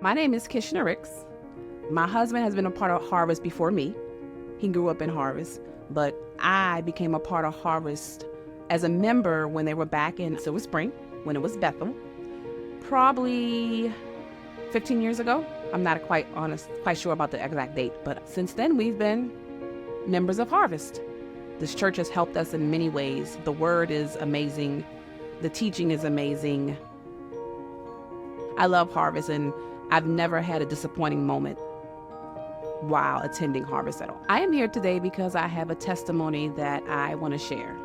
My name is Kishna. My husband has been a part of Harvest before me. He grew up in Harvest, but I became a part of Harvest as a member when they were back in Silver Spring, when it was Bethel, probably 15 years ago. I'm not quite sure about the exact date, but since then we've been members of Harvest. This church has helped us in many ways. The word is amazing. The teaching is amazing. I love Harvest, and I've never had a disappointing moment while attending Harvest at all. I am here today because I have a testimony that I want to share.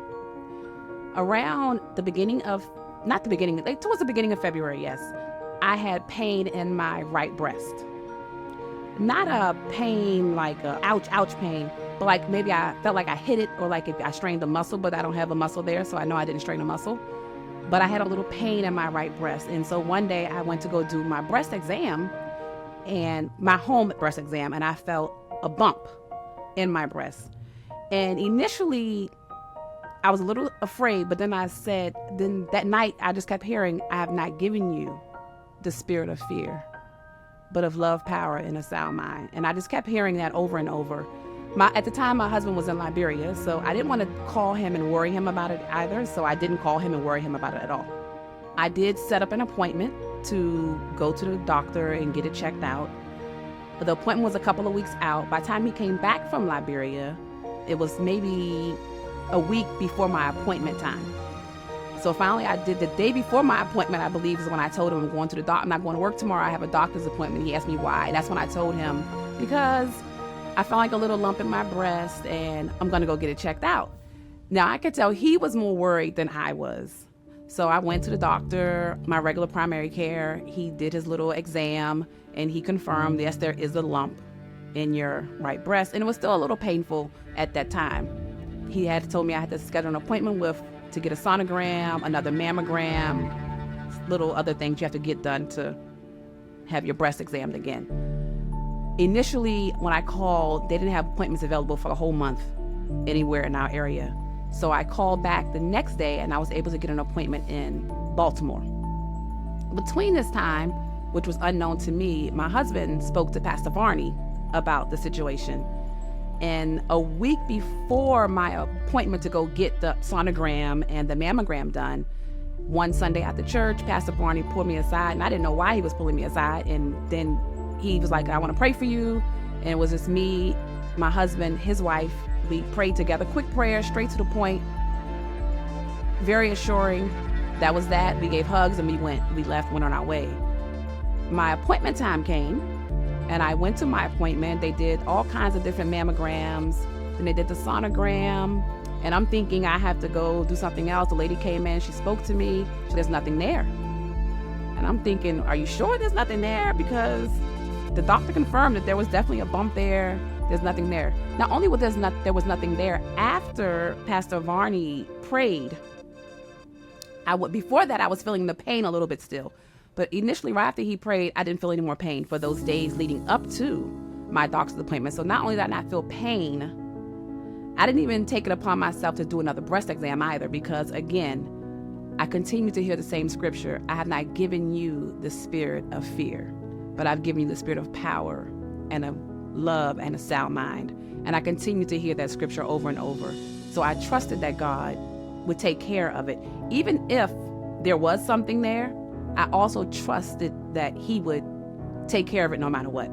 Around the beginning of, towards the beginning of February, yes, I had pain in my right breast. Not a pain like a ouch pain, but like maybe I felt like I hit it, or like if I strained the muscle, but I don't have a muscle there, so I know I didn't strain a muscle. But I had a little pain in my right breast. And so one day I went to go do my breast exam, and my home breast exam, and I felt a bump in my breast. And initially I was a little afraid, but then that night I just kept hearing, I have not given you the spirit of fear, but of love, power, and a sound mind. And I just kept hearing that over and over. At the time, my husband was in Liberia, so I didn't want to call him and worry him about it either, so I didn't call him and worry him about it at all. I did set up an appointment to go to the doctor and get it checked out. The appointment was a couple of weeks out. By the time he came back from Liberia, it was maybe a week before my appointment time. So finally, I did the day before my appointment, I believe, is when I told him I'm going to the doctor. I'm not going to work tomorrow. I have a doctor's appointment. He asked me why. And that's when I told him, because I felt like a little lump in my breast and I'm going to go get it checked out. Now, I could tell he was more worried than I was. So I went to the doctor, my regular primary care. He did his little exam and he confirmed, yes, there is a lump in your right breast. And it was still a little painful at that time. He had told me I had to schedule an appointment to get a sonogram, another mammogram, little other things you have to get done to have your breast examined again. Initially, when I called, they didn't have appointments available for the whole month anywhere in our area. So I called back the next day and I was able to get an appointment in Baltimore. Between this time, which was unknown to me, my husband spoke to Pastor Varney about the situation. And a week before my appointment to go get the sonogram and the mammogram done, one Sunday after church, Pastor Varney pulled me aside, and I didn't know why he was pulling me aside. And then he was like, I want to pray for you. And it was just me, my husband, his wife. We prayed together, quick prayer, straight to the point, very assuring. That was that. We gave hugs and we left, went on our way. My appointment time came and I went to my appointment. They did all kinds of different mammograms. Then they did the sonogram, and I'm thinking I have to go do something else. The lady came in, she spoke to me. There's nothing there. And I'm thinking, are you sure there's nothing there? Because the doctor confirmed that there was definitely a bump there. There's nothing there. Not only was there was nothing there, after Pastor Varney prayed, before that I was feeling the pain a little bit still. But initially, right after he prayed, I didn't feel any more pain for those days leading up to my doctor's appointment. So not only did I not feel pain, I didn't even take it upon myself to do another breast exam either, because again, I continue to hear the same scripture. I have not given you the spirit of fear, but I've given you the spirit of power and of love and a sound mind. And I continue to hear that scripture over and over. So I trusted that God would take care of it. Even if there was something there, I also trusted that he would take care of it no matter what.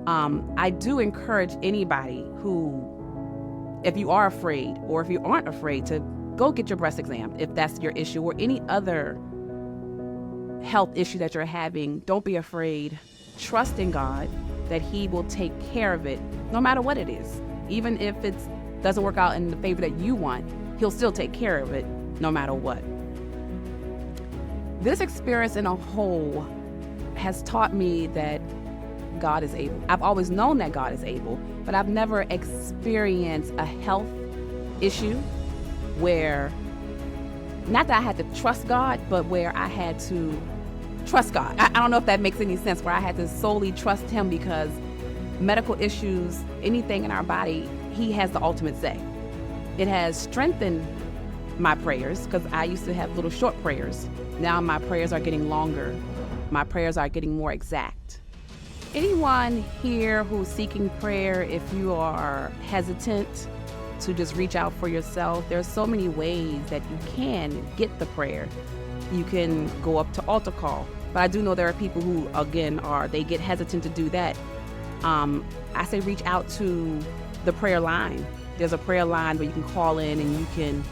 I do encourage anybody who, if you are afraid or if you aren't afraid, to go get your breast exam if that's your issue, or any other health issue that you're having. Don't be afraid. Trust in God that he will take care of it no matter what it is. Even if it doesn't work out in the favor that you want, he'll still take care of it no matter what. This experience in a whole has taught me that God is able. I've always known that God is able, but I've never experienced a health issue where, not that I had to trust God, but where I had to trust God. I don't know if that makes any sense, where I had to solely trust him, because medical issues, anything in our body, he has the ultimate say. It has strengthened my prayers, because I used to have little short prayers. Now my prayers are getting longer. My prayers are getting more exact. Anyone here who's seeking prayer, if you are hesitant to just reach out for yourself, there's so many ways that you can get the prayer. You can go up to altar call. But I do know there are people who, again, they get hesitant to do that. I say reach out to the prayer line. There's a prayer line where you can call in and you can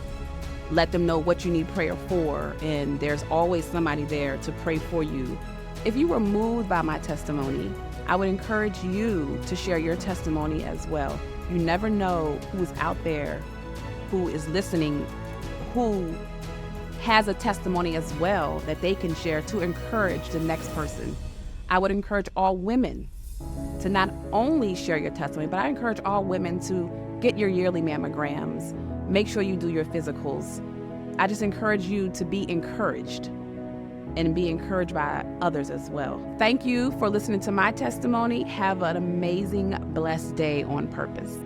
let them know what you need prayer for. And there's always somebody there to pray for you. If you were moved by my testimony, I would encourage you to share your testimony as well. You never know who is out there, who is listening, who has a testimony as well that they can share to encourage the next person. I would encourage all women to not only share your testimony, but I encourage all women to get your yearly mammograms. Make sure you do your physicals. I just encourage you to be encouraged and be encouraged by others as well. Thank you for listening to my testimony. Have an amazing, blessed day on purpose.